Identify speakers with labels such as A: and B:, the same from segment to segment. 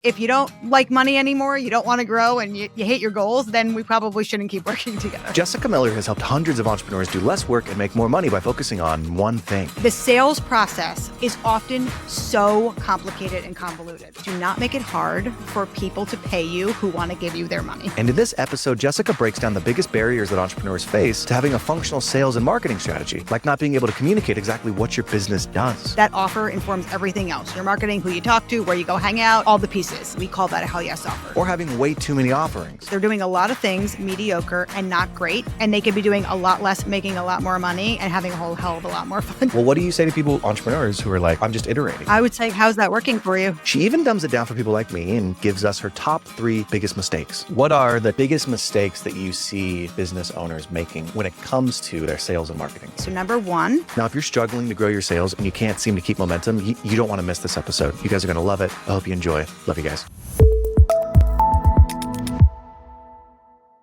A: If you don't like money anymore, you don't want to grow, and you hate your goals, then we probably shouldn't keep working together.
B: Jessica Miller has helped hundreds of entrepreneurs do less work and make more money by focusing on one thing.
A: The sales process is often so complicated and convoluted. Do not make it hard for people to pay you who want to give you their money.
B: And in this episode, Jessica breaks down the biggest barriers that entrepreneurs face to having a functional sales and marketing strategy, like not being able to communicate exactly what your business does.
A: That offer informs everything else. Your marketing, who you talk to, where you go hang out, all the pieces. We call that a hell yes offer.
B: Or having way too many offerings.
A: They're doing a lot of things mediocre and not great, and they could be doing a lot less, making a lot more money, and having a whole hell of a lot more fun.
B: Well, what do you say to people, entrepreneurs, who are like, I'm just iterating?
A: I would say, how's that working for you?
B: She even dumbs it down for people like me and gives us her top 3 biggest mistakes. What are the biggest mistakes that you see business owners making when it comes to their sales and marketing?
A: So number 1.
B: Now, if you're struggling to grow your sales and you can't seem to keep momentum, you don't want to miss this episode. You guys are going to love it. I hope you enjoy. Love you guys.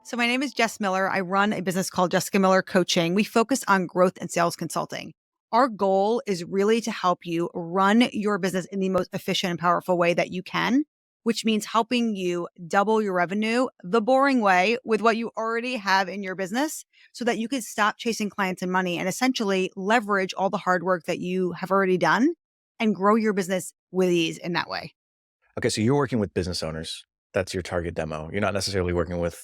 A: So my name is Jess Miller. I run a business called Jessica Miller Coaching. We focus on growth and sales consulting. Our goal is really to help you run your business in the most efficient and powerful way that you can, which means helping you double your revenue the boring way with what you already have in your business so that you can stop chasing clients and money and essentially leverage all the hard work that you have already done and grow your business with ease in that way.
B: Okay, so you're working with business owners. That's your target demo. You're not necessarily working with,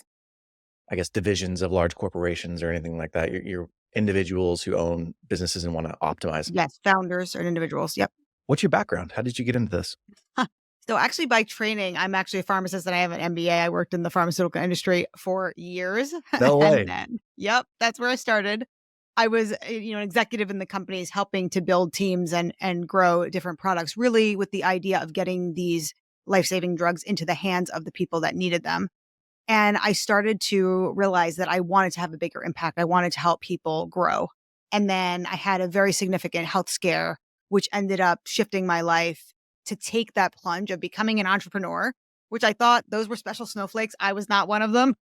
B: I guess, divisions of large corporations or anything like that. You're individuals who own businesses and want to optimize.
A: Yes, founders and individuals. Yep.
B: What's your background? How did you get into this?
A: So actually by training, I'm actually a pharmacist and I have an MBA. I worked in the pharmaceutical industry for years.
B: No way.
A: And then, yep, that's where I started. I was, an executive in the companies helping to build teams and grow different products, really with the idea of getting these life-saving drugs into the hands of the people that needed them. And I started to realize that I wanted to have a bigger impact. I wanted to help people grow. And then I had a very significant health scare, which ended up shifting my life to take that plunge of becoming an entrepreneur, which I thought those were special snowflakes. I was not one of them.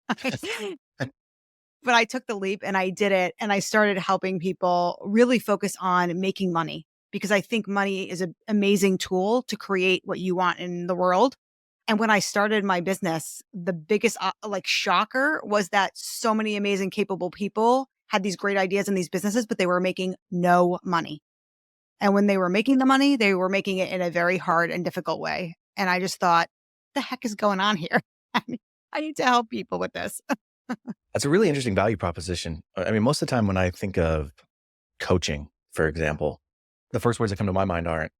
A: But I took the leap and I did it. And I started helping people really focus on making money because I think money is an amazing tool to create what you want in the world. And when I started my business, the biggest shocker was that so many amazing, capable people had these great ideas in these businesses, but they were making no money. And when they were making the money, they were making it in a very hard and difficult way. And I just thought, the heck is going on here? I need to help people with this.
B: That's a really interesting value proposition. I mean, most of the time when I think of coaching, for example, the first words that come to my mind aren't,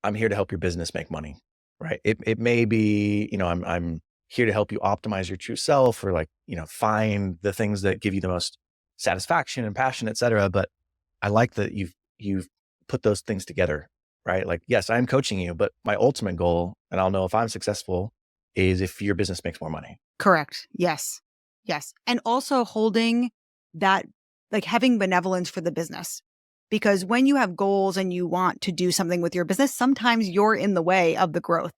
B: I'm here to help your business make money, right? It may be, I'm here to help you optimize your true self or find the things that give you the most satisfaction and passion, et cetera. But I like that you've put those things together, right? Like, yes, I'm coaching you, but my ultimate goal, and I'll know if I'm successful, is if your business makes more money.
A: Correct. Yes. Yes. And also holding that, having benevolence for the business. Because when you have goals and you want to do something with your business, sometimes you're in the way of the growth.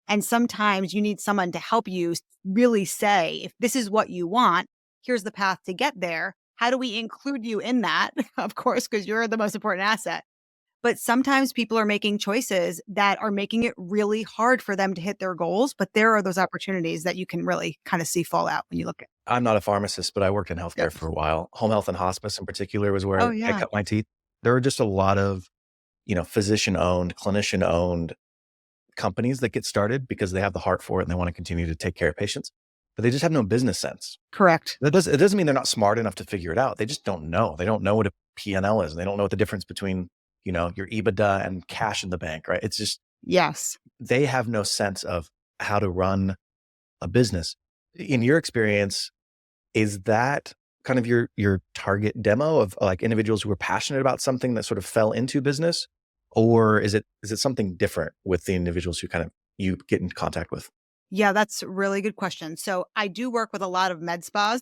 A: And sometimes you need someone to help you really say, if this is what you want, here's the path to get there. How do we include you in that? Of course, because you're the most important asset. But sometimes people are making choices that are making it really hard for them to hit their goals. But there are those opportunities that you can really kind of see fall out when you look at.
B: I'm not a pharmacist, but I worked in healthcare for a while. Home health and hospice in particular was where I cut my teeth. There are just a lot of, physician-owned, clinician-owned companies that get started because they have the heart for it and they want to continue to take care of patients, but they just have no business sense.
A: Correct.
B: It doesn't mean they're not smart enough to figure it out. They just don't know. They don't know what a P&L is. They don't know what the difference between your EBITDA and cash in the bank, right? It's just,
A: yes,
B: they have no sense of how to run a business. In your experience, is that kind of your target demo of individuals who are passionate about something that sort of fell into business? Or is it something different with the individuals who kind of you get in contact with?
A: Yeah, that's a really good question. So I do work with a lot of med spas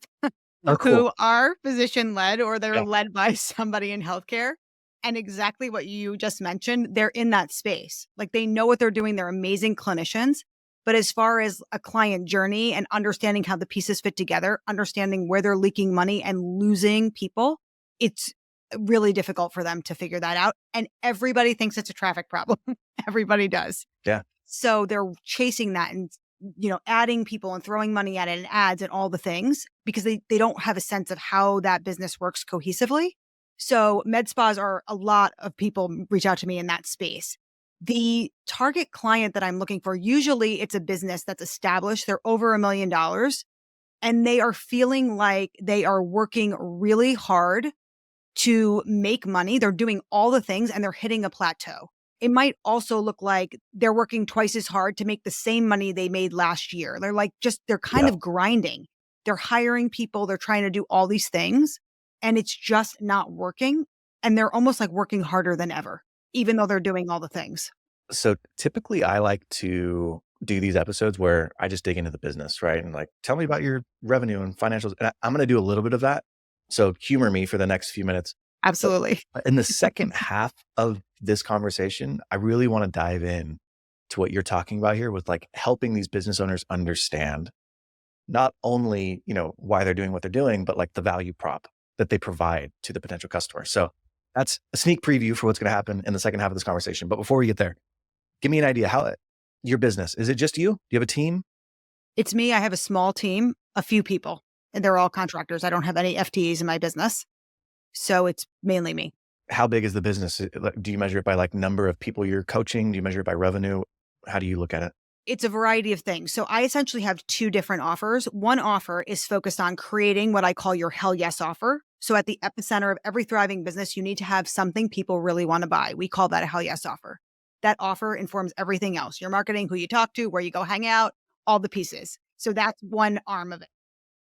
B: Oh, cool.
A: who are physician led or they're led by somebody in healthcare. And exactly what you just mentioned, they're in that space. They know what they're doing. They're amazing clinicians. But as far as a client journey and understanding how the pieces fit together, understanding where they're leaking money and losing people, it's really difficult for them to figure that out. And everybody thinks it's a traffic problem. Everybody does.
B: Yeah.
A: So they're chasing that and, adding people and throwing money at it and ads and all the things because they don't have a sense of how that business works cohesively. So med spas are a lot of people reach out to me in that space. The target client that I'm looking for, usually it's a business that's established. They're over $1 million and they are feeling like they are working really hard to make money. They're doing all the things and they're hitting a plateau. It might also look like they're working twice as hard to make the same money they made last year. They're like they're kind
B: Yeah.
A: of grinding. They're hiring people, they're trying to do all these things and it's just not working. And they're almost like working harder than ever, even though they're doing all the things.
B: So typically I like to do these episodes where I just dig into the business, right? And like, tell me about your revenue and financials. And I'm going to do a little bit of that. So humor me for the next few minutes. But
A: Absolutely.
B: in the second half of this conversation, I really want to dive in to what you're talking about here with like helping these business owners understand not only, why they're doing what they're doing, but like the value prop that they provide to the potential customer. So that's a sneak preview for what's going to happen in the second half of this conversation. But before we get there, give me an idea how your business, is it just you? Do you have a team?
A: It's me. I have a small team, a few people, and they're all contractors. I don't have any FTEs in my business. So it's mainly me.
B: How big is the business? Do you measure it by like number of people you're coaching? Do you measure it by revenue? How do you look at it?
A: It's a variety of things. So I essentially have two different offers. One offer is focused on creating what I call your hell yes offer. So at the epicenter of every thriving business, you need to have something people really want to buy. We call that a hell yes offer. That offer informs everything else, your marketing, who you talk to, where you go hang out, all the pieces. So that's one arm of it.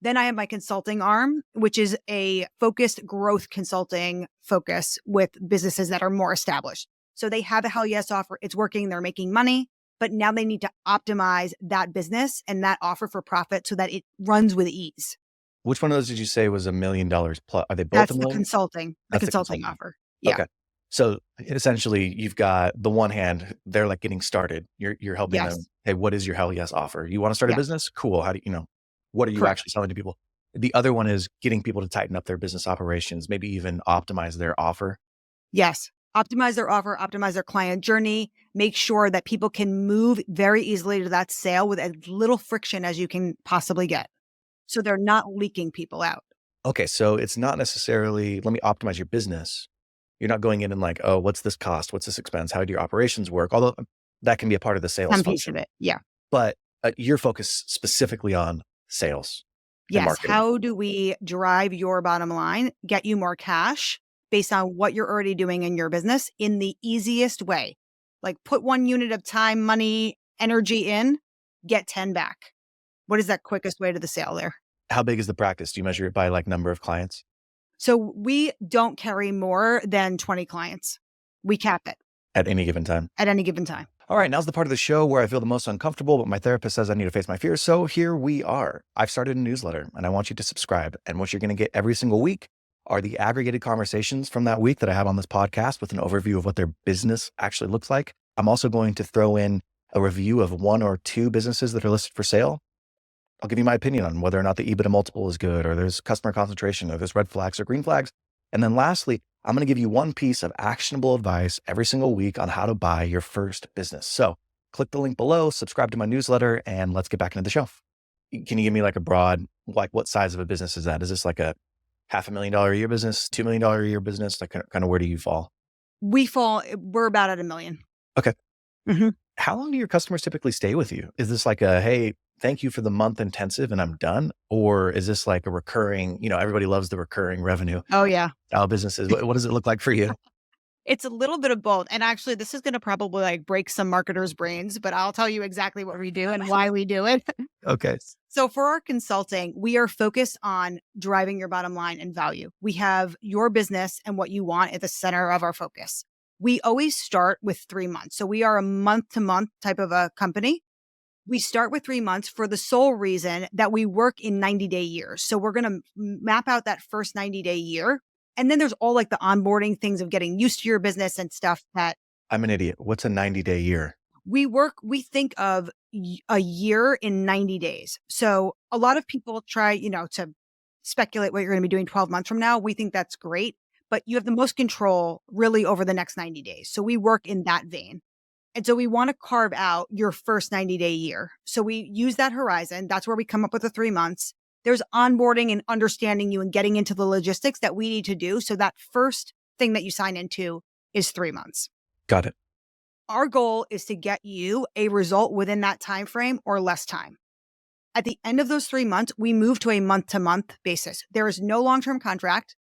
A: Then I have my consulting arm, which is a focused growth consulting focus with businesses that are more established. So they have a hell yes offer. It's working. They're making money, but now they need to optimize that business and that offer for profit so that it runs with ease.
B: Which one of those did you say was $1 million plus? Are they both a
A: That's the
B: million?
A: consulting, the
B: That's the
A: consulting
B: consulting.
A: offer. Yeah.
B: Okay. So essentially you've got the one hand, they're like getting started. You're helping them.
A: Yes.
B: Hey, what is your hell yes offer? You want to start a
A: Yes.
B: business? Cool. How do what are you
A: Correct.
B: actually selling to people? The other one is getting people to tighten up their business operations, maybe even optimize their offer.
A: Yes. Optimize their offer, optimize their client journey, make sure that people can move very easily to that sale with as little friction as you can possibly get. So they're not leaking people out.
B: Okay. So it's not necessarily, let me optimize your business. You're not going in and like, oh, what's this cost? What's this expense? How do your operations work? Although that can be a part of the sales
A: Some piece of
B: function,
A: it. Yeah.
B: but you're focused specifically on sales and
A: Yes.
B: marketing.
A: How do we drive your bottom line, get you more cash based on what you're already doing in your business in the easiest way? Like put 1 unit of time, money, energy in, get 10 back. What is that quickest way to the sale there?
B: How big is the practice? Do you measure it by like number of clients
A: So we don't carry more than 20 clients. We cap it
B: at any given time?
A: at any given time.
B: All right, now's the part of the show where I feel the most uncomfortable, but my therapist says I need to face my fears. So here we are. I've started a newsletter and I want you to subscribe. And what you're going to get every single week are the aggregated conversations from that week that I have on this podcast with an overview of what their business actually looks like. I'm also going to throw in a review of one or two businesses that are listed for sale. I'll give you my opinion on whether or not the EBITDA multiple is good, or there's customer concentration, or there's red flags or green flags. And then lastly, I'm going to give you one piece of actionable advice every single week on how to buy your first business. So click the link below, subscribe to my newsletter, and let's get back into the show. Can you give me like a broad, like what size of a business is that? Is this like a $500,000 a year business, $2 million a year business? Like kind of where do you fall?
A: We're about at 1 million.
B: Okay.
A: Mhm.
B: How long do your customers typically stay with you? Is this like a, hey, thank you for the month intensive and I'm done? Or is this like a recurring, everybody loves the recurring revenue
A: Oh, yeah.
B: style businesses. What does it look like for you?
A: It's a little bit of both. And actually, this is going to probably like break some marketers' brains, but I'll tell you exactly what we do and why we do it.
B: Okay.
A: So for our consulting, we are focused on driving your bottom line and value. We have your business and what you want at the center of our focus. We always start with 3 months. So we are a month to month type of a company. We start with 3 months for the sole reason that we work in 90-day years. So we're going to map out that first 90-day year. And then there's all like the onboarding things of getting used to your business and stuff that
B: I'm an idiot. What's a 90-day year?
A: we think of a year in 90 days. So a lot of people try, to speculate what you're going to be doing 12 months from now. We think that's great, but you have the most control really over the next 90 days. So we work in that vein. And so we want to carve out your first 90-day year. So we use that horizon. That's where we come up with the 3 months. There's onboarding and understanding you and getting into the logistics that we need to do. So that first thing that you sign into is 3 months.
B: Got it.
A: Our goal is to get you a result within that time frame or less time. At the end of those 3 months, we move to a month-to-month basis. There is no long-term contract.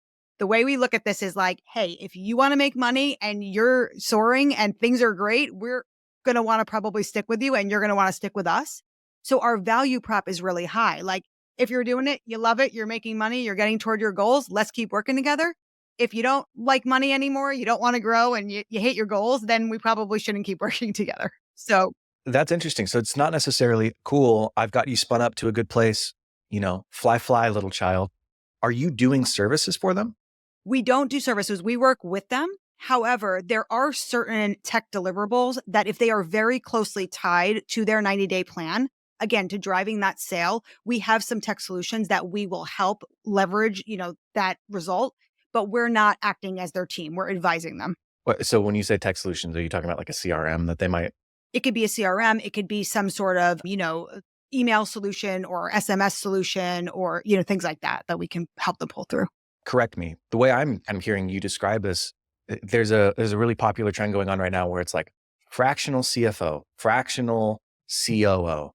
A: The way we look at this is like, hey, if you want to make money and you're soaring and things are great, we're going to want to probably stick with you and you're going to want to stick with us. So our value prop is really high. Like if you're doing it, you love it, you're making money, you're getting toward your goals, let's keep working together. If you don't like money anymore, you don't want to grow and you hate your goals, then we probably shouldn't keep working together. So
B: That's interesting. So it's not necessarily cool. I've got you spun up to a good place, fly, little child. Are you doing services for them?
A: we don't do services. We work with them. However, there are certain tech deliverables that if they are very closely tied to their 90-day plan, again, to driving that sale, we have some tech solutions that we will help leverage, that result, but we're not acting as their team. We're advising them.
B: So when you say tech solutions, are you talking about like a CRM that they might?
A: It could be a CRM. It could be some sort of, email solution or SMS solution or, things like that we can help them pull through.
B: Correct me. The way I'm hearing you describe this, there's a really popular trend going on right now where it's like fractional CFO, fractional COO.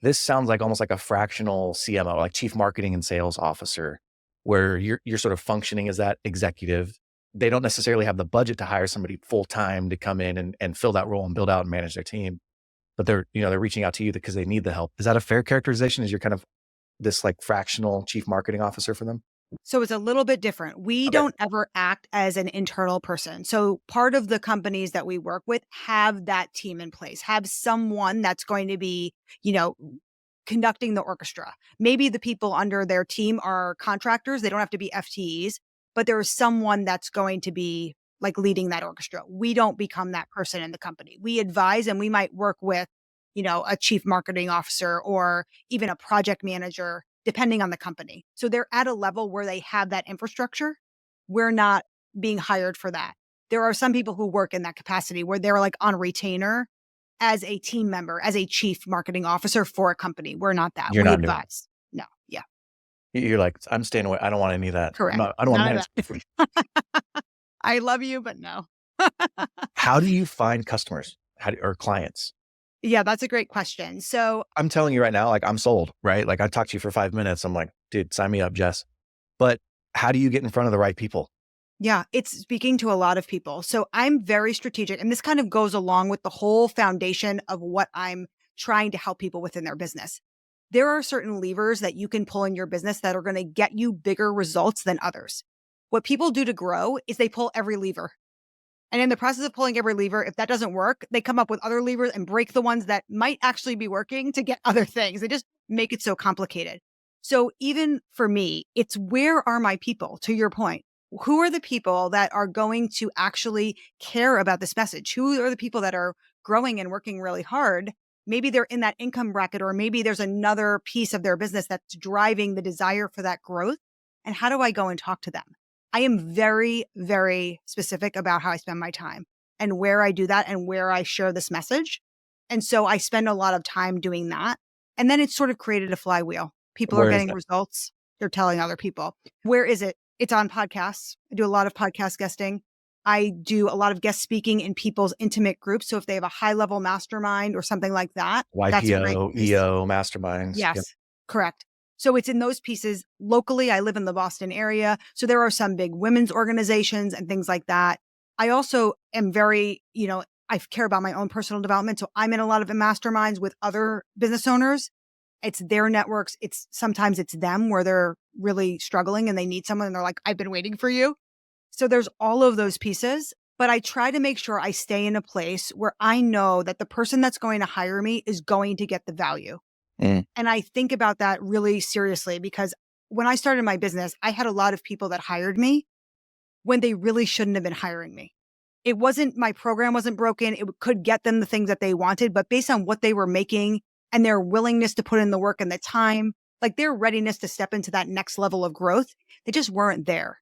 B: This sounds like almost like a fractional CMO, like chief marketing and sales officer, where you're sort of functioning as that executive. They don't necessarily have the budget to hire somebody full time to come in and fill that role and build out and manage their team. But they're reaching out to you because they need the help. Is that a fair characterization? Is you're kind of this like fractional chief marketing officer for them?
A: So it's a little bit different. We
B: Okay.
A: don't ever act as an internal person. So part of the companies that we work with have that team in place, have someone that's going to be, conducting the orchestra. Maybe the people under their team are contractors. They don't have to be FTEs, but there is someone that's going to be like leading that orchestra. We don't become that person in the company. We advise and we might work with, a chief marketing officer or even a project manager depending on the company. So they're at a level where they have that infrastructure. We're not being hired for that. There are some people who work in that capacity where they're like on retainer as a team member, as a chief marketing officer for a company. We're not that.
B: You're
A: We
B: not doing it.
A: advise. No. Yeah.
B: You're like, I'm staying away. I don't want any of that.
A: Correct.
B: I don't want to
A: None of
B: manage.
A: I love you, but no.
B: How do you find customers or clients?
A: Yeah, that's a great question. So
B: I'm telling you right now, like I'm sold, right? Like I talked to you for 5 minutes. I'm like, dude, sign me up, Jess. But how do you get in front of the right people?
A: yeah, it's speaking to a lot of people. So I'm very strategic. And this kind of goes along with the whole foundation of what I'm trying to help people within their business. There are certain levers that you can pull in your business that are going to get you bigger results than others. What people do to grow is they pull every lever. And in the process of pulling every lever, if that doesn't work, they come up with other levers and break the ones that might actually be working to get other things. They just make it so complicated. So even for me, it's where are my people, to your point? Who are the people that are going to actually care about this message? Who are the people that are growing and working really hard? Maybe they're in that income bracket, or maybe there's another piece of their business that's driving the desire for that growth. And how do I go and talk to them? I am very, very specific about how I spend my time and where I do that and where I share this message. And so I spend a lot of time doing that. And then it's sort of created a flywheel. People are
B: Where is
A: getting
B: that?
A: results. They're telling other people. Where is it? It's on podcasts. I do a lot of podcast guesting. I do a lot of guest speaking in people's intimate groups. So if they have a high level mastermind or something like that, that's a great
B: YPO,
A: place.
B: EO, masterminds.
A: Yes,
B: Yep.
A: correct. So it's in those pieces. Locally, I live in the Boston area. So there are some big women's organizations and things like that. I also am very, I care about my own personal development. So I'm in a lot of masterminds with other business owners. It's their networks. Sometimes it's them where they're really struggling and they need someone and they're like, I've been waiting for you. So there's all of those pieces, but I try to make sure I stay in a place where I know that the person that's going to hire me is going to get the value.
B: Mm.
A: And I think about that really seriously because when I started my business, I had a lot of people that hired me when they really shouldn't have been hiring me. My program wasn't broken. It could get them the things that they wanted, but based on what they were making and their willingness to put in the work and the time, like their readiness to step into that next level of growth, they just weren't there.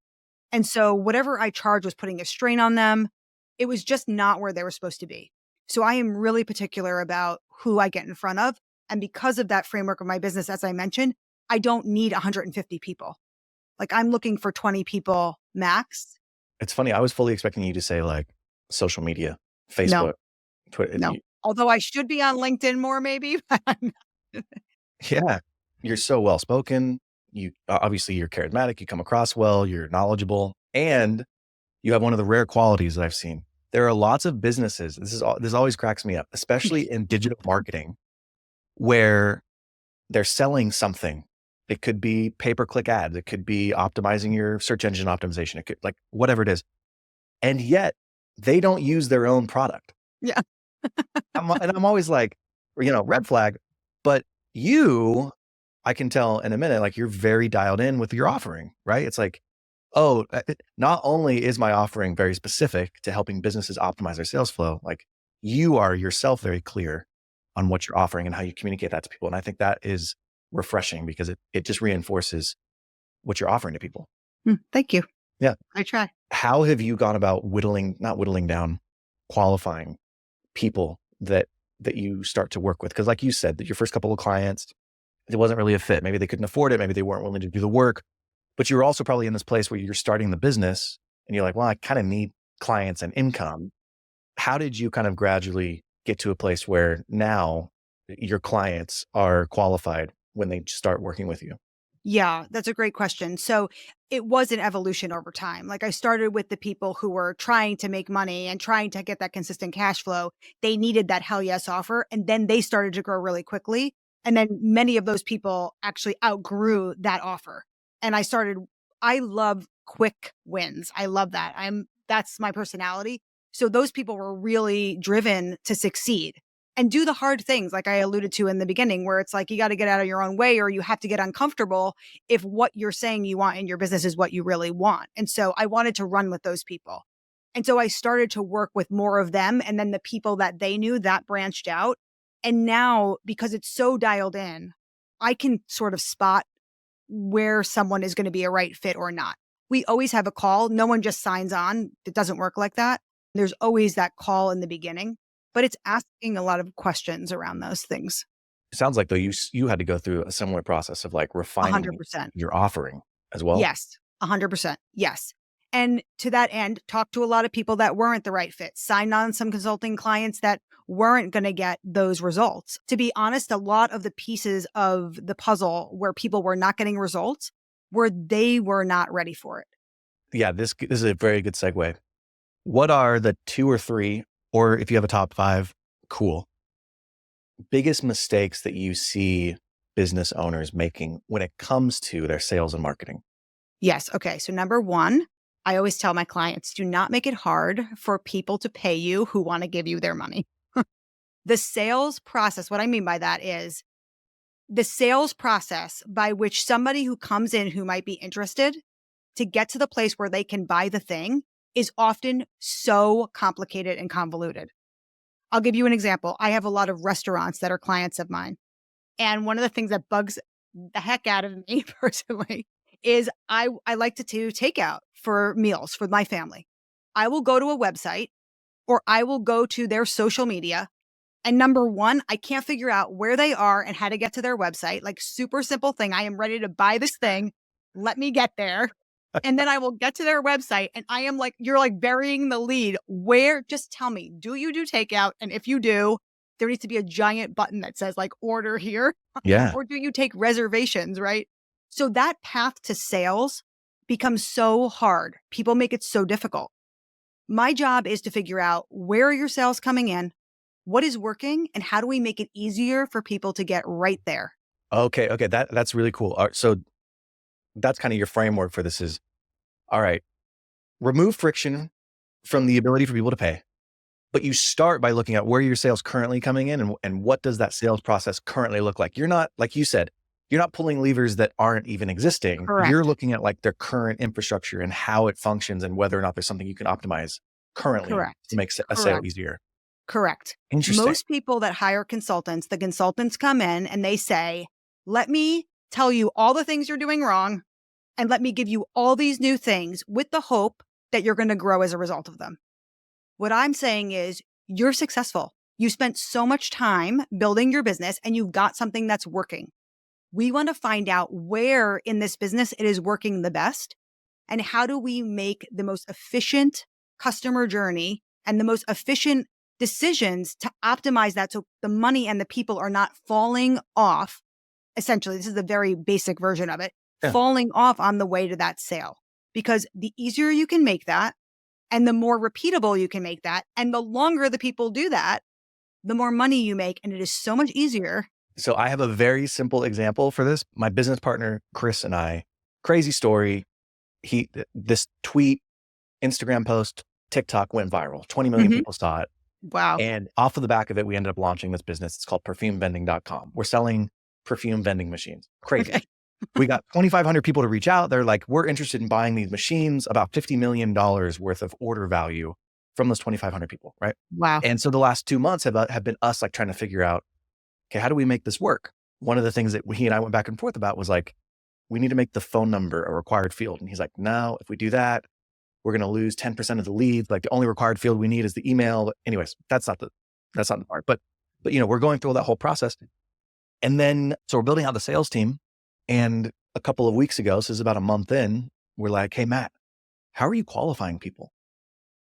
A: And so whatever I charged was putting a strain on them. It was just not where they were supposed to be. So I am really particular about who I get in front of. And because of that framework of my business, as I mentioned, I don't need 150 people. Like I'm looking for 20 people max.
B: It's funny. I was fully expecting you to say like social media,
A: No,
B: Facebook, Twitter.
A: no. Although I should be on LinkedIn more, maybe. But I'm not.
B: Yeah. You're so well spoken. You obviously you're charismatic. You come across well. You're knowledgeable, and you have one of the rare qualities that I've seen. There are lots of businesses. This always cracks me up, especially in digital marketing, where they're selling something. It could be pay-per-click ads. It could be optimizing your search engine optimization. It could like whatever it is. And yet they don't use their own product.
A: Yeah.
B: And I'm always like, red flag. But you, I can tell in a minute, like you're very dialed in with your offering, right? It's like, oh, not only is my offering very specific to helping businesses optimize their sales flow, like you are yourself very clear on what you're offering and how you communicate that to people. And I think that is refreshing because it just reinforces what you're offering to people.
A: Thank you.
B: Yeah.
A: I try.
B: How have you gone about not whittling down, qualifying people that you start to work with? Because like you said, that your first couple of clients, it wasn't really a fit. Maybe they couldn't afford it. Maybe they weren't willing to do the work. But you're also probably in this place where you're starting the business and you're like, well, I kind of need clients and income. How did you kind of gradually get to a place where now your clients are qualified when they start working with you?
A: Yeah, that's a great question. So it was an evolution over time. Like I started with the people who were trying to make money and trying to get that consistent cash flow. They needed that hell yes offer. And then they started to grow really quickly. And then many of those people actually outgrew that offer. And I love quick wins. I love that. That's my personality. So those people were really driven to succeed and do the hard things like I alluded to in the beginning, where it's like you got to get out of your own way or you have to get uncomfortable if what you're saying you want in your business is what you really want. And so I wanted to run with those people. And so I started to work with more of them. And then the people that they knew that branched out. And now, because it's so dialed in, I can sort of spot where someone is going to be a right fit or not. We always have a call. No one just signs on. It doesn't work like that. There's always that call in the beginning, but it's asking a lot of questions around those things.
B: It sounds like though you had to go through a similar process of like refining
A: 100%.
B: your offering as well.
A: Yes. 100%. Yes. And to that end, talk to a lot of people that weren't the right fit, signed on some consulting clients that weren't going to get those results. To be honest, a lot of the pieces of the puzzle where people were not getting results were they were not ready for it.
B: Yeah, this is a very good segue. What are the 2 or 3, or if you have a top 5, cool, biggest mistakes that you see business owners making when it comes to their sales and marketing?
A: Yes. Okay. So number one, I always tell my clients, do not make it hard for people to pay you who want to give you their money. The sales process, what I mean by that is the sales process by which somebody who comes in who might be interested to get to the place where they can buy the thing is often so complicated and convoluted. I'll give you an example. I have a lot of restaurants that are clients of mine. And one of the things that bugs the heck out of me personally is I like to do takeout for meals for my family. I will go to a website or I will go to their social media. And number one, I can't figure out where they are and how to get to their website. Like super simple thing. I am ready to buy this thing. Let me get there. And then I will get to their website and I am like, you're like burying the lead. Just tell me, do you do takeout? And if you do, there needs to be a giant button that says like order here.
B: Yeah.
A: Or do you take reservations, right? So that path to sales becomes so hard. People make it so difficult. My job is to figure out where are your sales coming in, what is working, and how do we make it easier for people to get right there?
B: Okay. That's really cool. All right, so that's kind of your framework for this is, all right, remove friction from the ability for people to pay. But you start by looking at where your sales currently coming in and what does that sales process currently look like? You're not, like you said, you're not pulling levers that aren't even existing. You're
A: Correct.
B: looking at like their current infrastructure and how it functions and whether or not there's something you can optimize currently to
A: Correct.
B: make a sale
A: Correct.
B: easier.
A: Correct.
B: Interesting.
A: Most people that hire consultants, the consultants come in and they say, let me tell you all the things you're doing wrong and let me give you all these new things with the hope that you're going to grow as a result of them. What I'm saying is you're successful. You spent so much time building your business and you've got something that's working. We want to find out where in this business it is working the best and how do we make the most efficient customer journey and the most efficient decisions to optimize that so the money and the people are not falling off. Essentially, this is the very basic version of it,
B: Yeah.
A: falling off on the way to that sale. Because the easier you can make that and the more repeatable you can make that, and the longer the people do that, the more money you make. And it is so much easier.
B: So I have a very simple example for this. My business partner, Chris, and I, crazy story. This tweet, Instagram post, TikTok went viral. 20 million
A: Mhm.
B: people saw it.
A: Wow.
B: And off of the back of it, we ended up launching this business. It's called perfumevending.com. We're selling perfume vending machines. Crazy.
A: Okay.
B: We got 2,500 people to reach out. They're like, we're interested in buying these machines, about $50 million worth of order value from those 2,500 people, right?
A: Wow.
B: And so the last 2 months have been us like trying to figure out, okay, how do we make this work? One of the things that he and I went back and forth about was like, we need to make the phone number a required field. And he's like, no, if we do that, we're going to lose 10% of the leads. Like the only required field we need is the email. But anyways, that's not the part. But we're going through that whole process. And then, so we're building out the sales team. And a couple of weeks ago, so this is about a month in, we're like, hey, Matt, how are you qualifying people?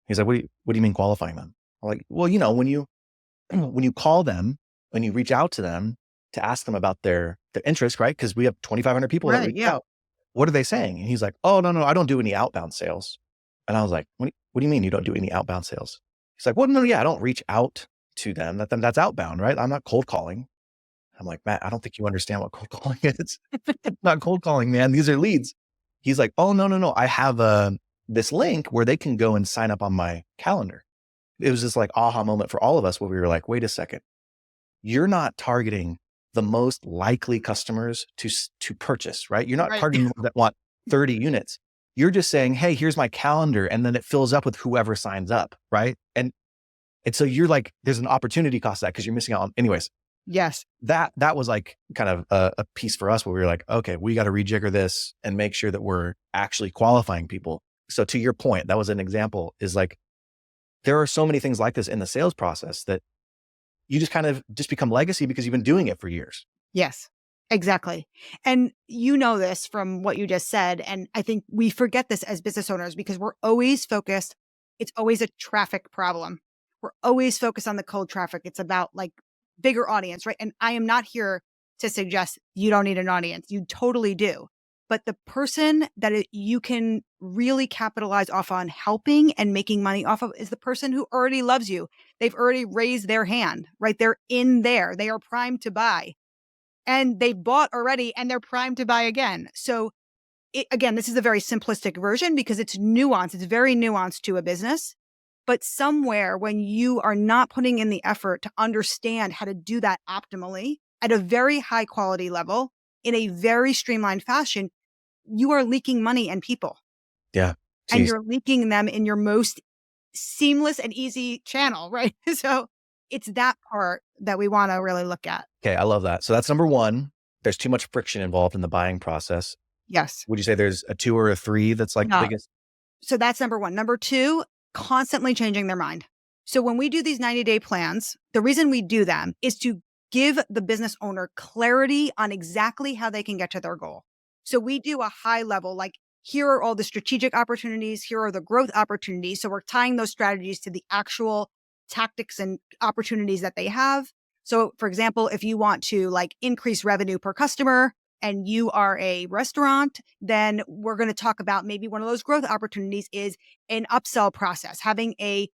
B: He's like, what do you mean qualifying them? I'm like, well, when you call them, when you reach out to them to ask them about their interest, right? Because we have 2,500 people that
A: Right.
B: reach
A: Yeah.
B: out. What are they saying? And he's like, oh, no, I don't do any outbound sales. And I was like, what do you mean you don't do any outbound sales? He's like, well, no, yeah, I don't reach out to them. That's outbound, right? I'm not cold calling. I'm like, Matt, I don't think you understand what cold calling is. It's not cold calling, man. These are leads. He's like, oh, no. I have this link where they can go and sign up on my calendar. It was this like aha moment for all of us where we were like, wait a second. You're not targeting the most likely customers to purchase, right? You're not
A: Right.
B: targeting them that want 30 units. You're just saying, hey, here's my calendar. And then it fills up with whoever signs up, right? And so you're like, there's an opportunity cost to that because you're missing out on, anyways.
A: Yes.
B: That was like kind of a piece for us where we were like, okay, we got to rejigger this and make sure that we're actually qualifying people. So to your point, that was an example, is like, there are so many things like this in the sales process that you just kind of just become legacy because you've been doing it for years.
A: Yes, exactly. And you know this from what you just said. And I think we forget this as business owners because we're always focused. It's always a traffic problem. We're always focused on the cold traffic. It's about like bigger audience, right? And I am not here to suggest you don't need an audience. You totally do. But the person that you can really capitalize off on helping and making money off of is the person who already loves you. They've already raised their hand, right? They're in there. They are primed to buy and they've bought already and they're primed to buy again. So again, this is a very simplistic version because it's nuanced. It's very nuanced to a business. But somewhere when you are not putting in the effort to understand how to do that optimally at a very high quality level in a very streamlined fashion, you are leaking money and people.
B: Yeah.
A: And
B: Jeez.
A: you're leaking them in your most seamless and easy channel, right? So it's that part that we want to really look at.
B: Okay. I love that. So that's number one. There's too much friction involved in the buying process.
A: Yes.
B: Would you say there's a 2 or a 3 that's like the
A: No.
B: biggest?
A: So that's number one. Number two, constantly changing their mind. So when we do these 90-day plans, the reason we do them is to give the business owner clarity on exactly how they can get to their goal. So we do a high level, like here are all the strategic opportunities, here are the growth opportunities. So we're tying those strategies to the actual tactics and opportunities that they have. So for example, if you want to like increase revenue per customer, and you are a restaurant, then we're going to talk about maybe one of those growth opportunities is an upsell process, having a,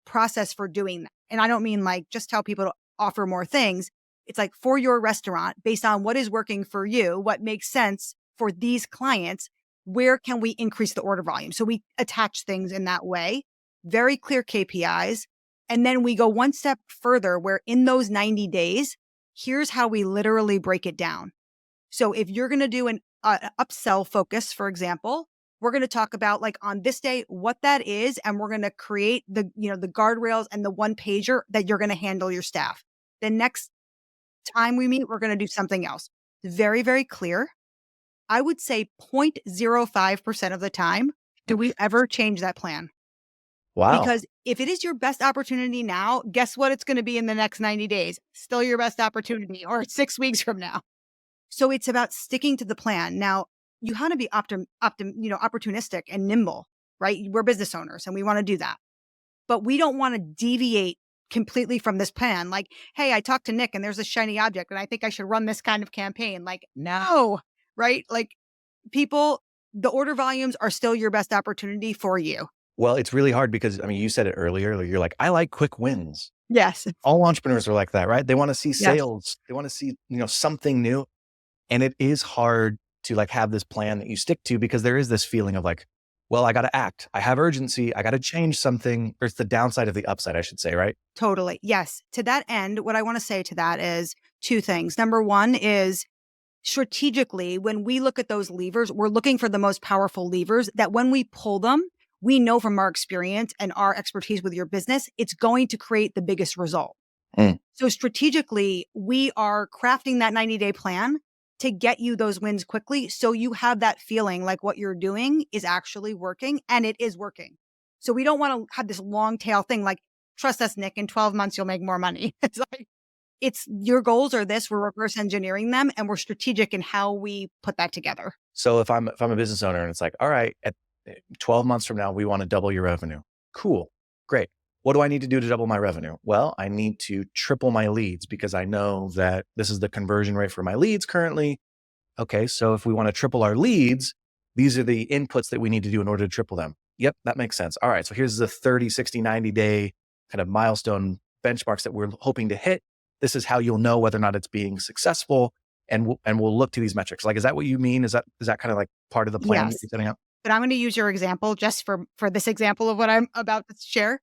A: process for doing that. And I don't mean like just tell people to offer more things. It's like for your restaurant, based on what is working for you, what makes sense for these clients, where can we increase the order volume? So we attach things in that way, very clear KPIs. And then we go one step further where in those 90 days, here's how we literally break it down. So if you're going to do an upsell focus, for example, we're going to talk about like on this day, what that is. And we're going to create the guardrails and the one pager that you're going to handle your staff. The next time we meet, we're going to do something else. Very, very clear. I would say 0.05% of the time do we ever change that plan.
B: Wow.
A: Because If it is your best opportunity now, guess what it's going to be in the next 90 days? Still your best opportunity, or 6 weeks from now. So it's about sticking to the plan. Now, you want to be opportunistic and nimble, right? We're business owners and we want to do that. But we don't want to deviate completely from this plan. Like, hey, I talked to Nick and there's a shiny object and I think I should run this kind of campaign. Like, no, right? Like, people, the order volumes are still your best opportunity for you.
B: Well, it's really hard because, I mean, you said it earlier, like, you're like, I like quick wins.
A: Yes.
B: All entrepreneurs are like that, right? They want to see
A: Yes.
B: sales. They want to see, something new. And it is hard to like have this plan that you stick to because there is this feeling of like, well, I got to act. I have urgency. I got to change something. Or it's the downside of the upside, I should say, right?
A: Totally. Yes. To that end, what I want to say to that is two things. Number one is strategically, when we look at those levers, we're looking for the most powerful levers that when we pull them, we know from our experience and our expertise with your business, it's going to create the biggest result. So strategically, we are crafting that 90-day plan to get you those wins quickly. So you have that feeling like what you're doing is actually working, and it is working. So we don't want to have this long tail thing like, trust us, Nick, in 12 months, you'll make more money. It's like, it's your goals are this, we're reverse engineering them, and we're strategic in how we put that together.
B: So if I'm a business owner and it's like, all right, at 12 months from now, we want to double your revenue. Cool. Great. What do I need to do to double my revenue? Well, I need to triple my leads because I know that this is the conversion rate for my leads currently. Okay. So if we want to triple our leads, these are the inputs that we need to do in order to triple them. Yep. That makes sense. All right. So here's the 30, 60, 90 day kind of milestone benchmarks that we're hoping to hit. This is how you'll know whether or not it's being successful. And we'll look to these metrics. Like, is that what you mean? Is that kind of like part of the plan that
A: Yes.
B: you're setting up?
A: But I'm going to use your example just for this example of what I'm about to share.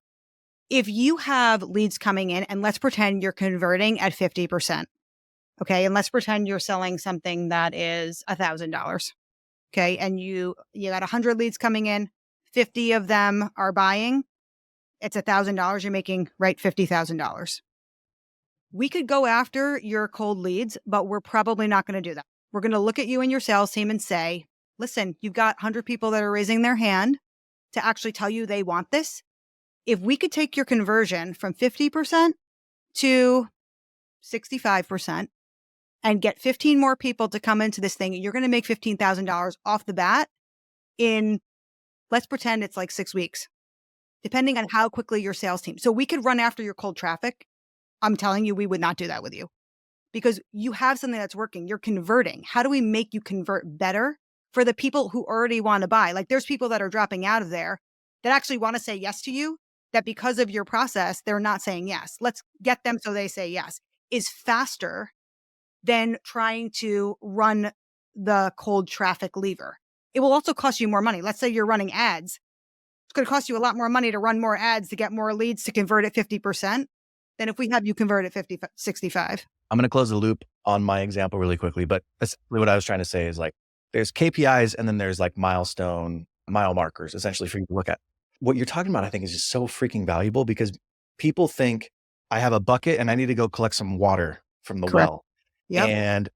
A: If you have leads coming in, and let's pretend you're converting at 50%, okay? And let's pretend you're selling something that is $1,000, okay? And you got 100 leads coming in, 50 of them are buying. It's $1,000. You're making, right, $50,000. We could go after your cold leads, but we're probably not going to do that. We're going to look at you and your sales team and say, listen, you've got 100 people that are raising their hand to actually tell you they want this. If we could take your conversion from 50% to 65% and get 15 more people to come into this thing, you're going to make $15,000 off the bat in, let's pretend it's like 6 weeks, depending on how quickly your sales team. So we could run after your cold traffic. I'm telling you, we would not do that with you because you have something that's working. You're converting. How do we make you convert better for the people who already want to buy? Like, there's people that are dropping out of there that actually want to say yes to you, that because of your process, they're not saying yes. Let's get them so they say yes, is faster than trying to run the cold traffic lever. It will also cost you more money. Let's say you're running ads. It's going to cost you a lot more money to run more ads to get more leads to convert at 50% than if we have you convert at 50, 65.
B: I'm going to close the loop on my example really quickly, but essentially what I was trying to say is like, there's KPIs and then there's like mile markers essentially for you to look at. What you're talking about, I think, is just so freaking valuable because people think I have a bucket and I need to go collect some water from the
A: Correct.
B: well.
A: Yep.
B: And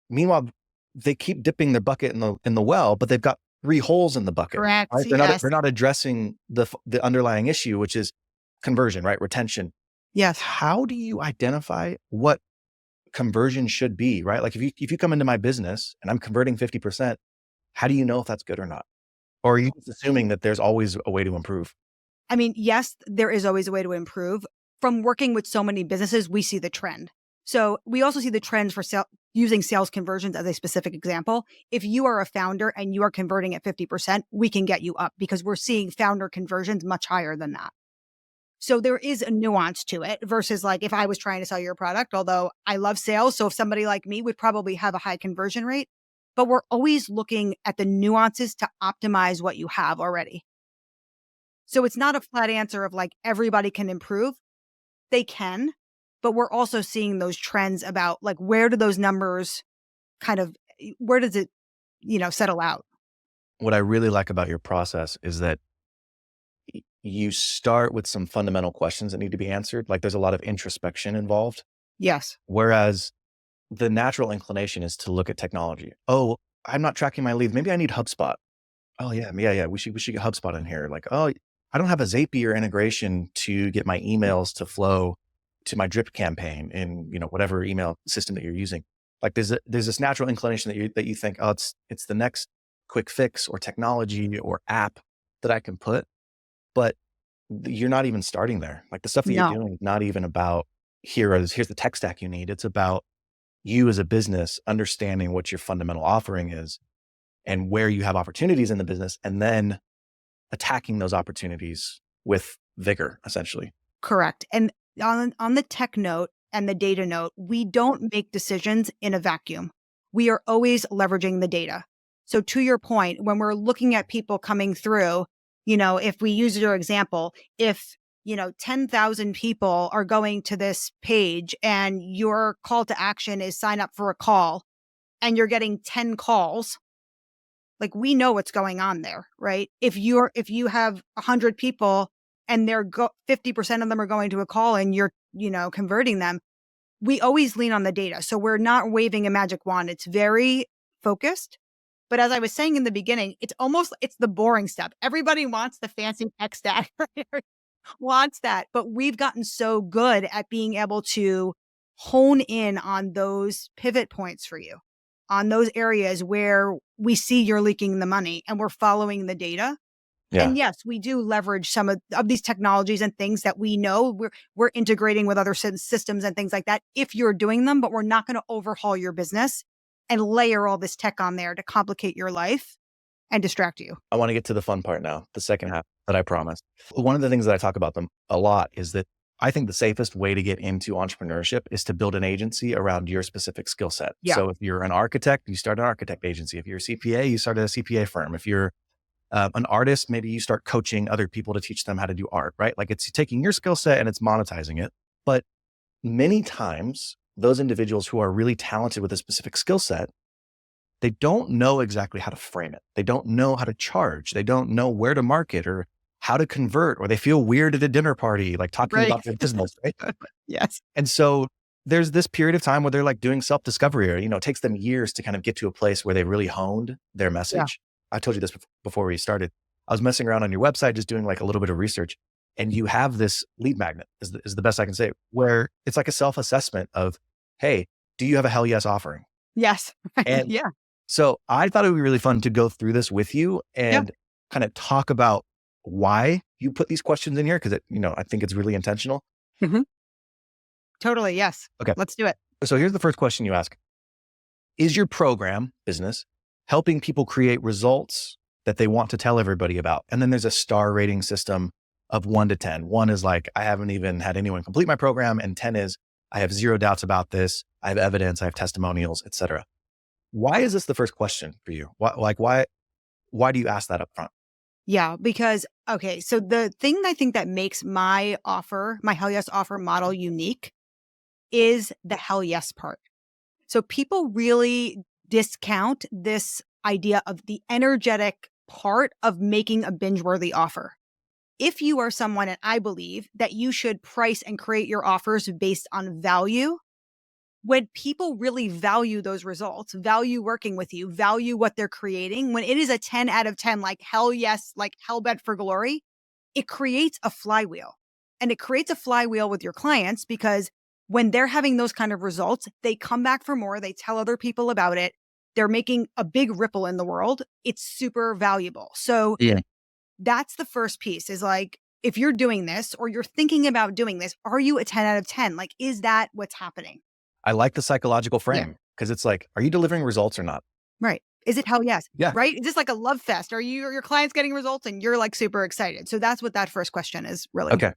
B: meanwhile, they keep dipping their bucket in the well, but they've got 3 holes in the bucket.
A: Correct.
B: Right?
A: Yes.
B: They're not addressing the underlying issue, which is conversion, right? Retention.
A: Yes.
B: How do you identify what conversion should be, right? Like if you come into my business and I'm converting 50%, how do you know if that's good or not? Or are you just assuming that there's always a way to improve?
A: I mean, yes, there is always a way to improve. From working with so many businesses, we see the trend. So we also see the trends for using sales conversions as a specific example. If you are a founder and you are converting at 50%, we can get you up because we're seeing founder conversions much higher than that. So there is a nuance to it versus like if I was trying to sell your product, although I love sales. So if somebody like me would probably have a high conversion rate, but we're always looking at the nuances to optimize what you have already. So it's not a flat answer of like everybody can improve. They can, but we're also seeing those trends about like where do those numbers where does it, settle out?
B: What I really like about your process is that you start with some fundamental questions that need to be answered. Like there's a lot of introspection involved.
A: Yes.
B: Whereas the natural inclination is to look at technology. Oh, I'm not tracking my leads. Maybe I need HubSpot. Oh yeah. We should get HubSpot in here. Like, oh, I don't have a Zapier integration to get my emails to flow to my drip campaign in, whatever email system that you're using. Like there's this natural inclination that you think, oh, it's the next quick fix or technology or app that I can put, but you're not even starting there. Like the stuff that you're
A: No,
B: doing is not even about here's the tech stack you need. It's about you as a business understanding what your fundamental offering is and where you have opportunities in the business, and then attacking those opportunities with vigor, essentially.
A: correct. And on the tech note and the data note, we don't make decisions in a vacuum. We are always leveraging the data. So to your point, when we're looking at people coming through, if we use your example, if 10,000 people are going to this page and your call to action is sign up for a call and you're getting 10 calls, like we know what's going on there, right? If you have 100 people and 50% of them are going to a call and you're, converting them, we always lean on the data. So we're not waving a magic wand. It's very focused. But as I was saying in the beginning, it's the boring stuff. Everybody wants the fancy tech stack, right? Wants that. But we've gotten so good at being able to hone in on those pivot points for you, on those areas where we see you're leaking the money and we're following the data.
B: Yeah.
A: And yes, we do leverage some of these technologies and things that we know we're integrating with other systems and things like that if you're doing them, but we're not going to overhaul your business and layer all this tech on there to complicate your life and distract you.
B: I want to get to the fun part now, the second half that I promised. One of the things that I talk about them a lot is that I think the safest way to get into entrepreneurship is to build an agency around your specific skill set.
A: Yeah.
B: So if you're an architect, you start an architect agency. If you're a CPA, you start a CPA firm. If you're an artist, maybe you start coaching other people to teach them how to do art, right? Like it's taking your skill set and it's monetizing it. But many times those individuals who are really talented with a specific skill set, they don't know exactly how to frame it. They don't know how to charge. They don't know where to market or how to convert, or they feel weird at a dinner party, like talking
A: Right.
B: about their business, right?
A: Yes.
B: And so there's this period of time where they're like doing self-discovery, or, it takes them years to kind of get to a place where they really honed their message. I told you this before we started. I was messing around on your website, just doing like a little bit of research, and you have this lead magnet is the best I can say, where it's like a self-assessment of, hey, do you have a hell yes offering?
A: Yes.
B: And
A: Yeah.
B: so I thought it would be really fun to go through this with you and kind of talk about why you put these questions in here. Cause I think it's really intentional.
A: Mhm. Totally. Yes.
B: Okay.
A: Let's do it.
B: So here's the first question you ask. Is your program, business, helping people create results that they want to tell everybody about? And then there's a star rating system of 1 to 10. 1 is like, I haven't even had anyone complete my program. And 10 is, I have zero doubts about this. I have evidence, I have testimonials, et cetera. Why is this the first question for you? Why do you ask that up front?
A: Yeah, because, okay, so the thing I think that makes my Hell Yes offer model unique is the hell yes part. So people really discount this idea of the energetic part of making a binge-worthy offer. If you are someone, and I believe that you should price and create your offers based on value, when people really value those results, value working with you, value what they're creating, when it is a 10 out of 10, like hell yes, like hell bent for glory, it creates a flywheel. And it creates a flywheel with your clients because when they're having those kind of results, they come back for more, they tell other people about it, they're making a big ripple in the world. It's super valuable. So that's the first piece is like, if you're doing this or you're thinking about doing this, are you a 10 out of 10? Like, is that what's happening?
B: I like the psychological frame because it's like, are you delivering results or not?
A: Right. Is it hell yes?
B: Yeah.
A: Right? Is this like a love fest? Are your clients getting results and you're like super excited? So that's what that first question is really
B: Okay.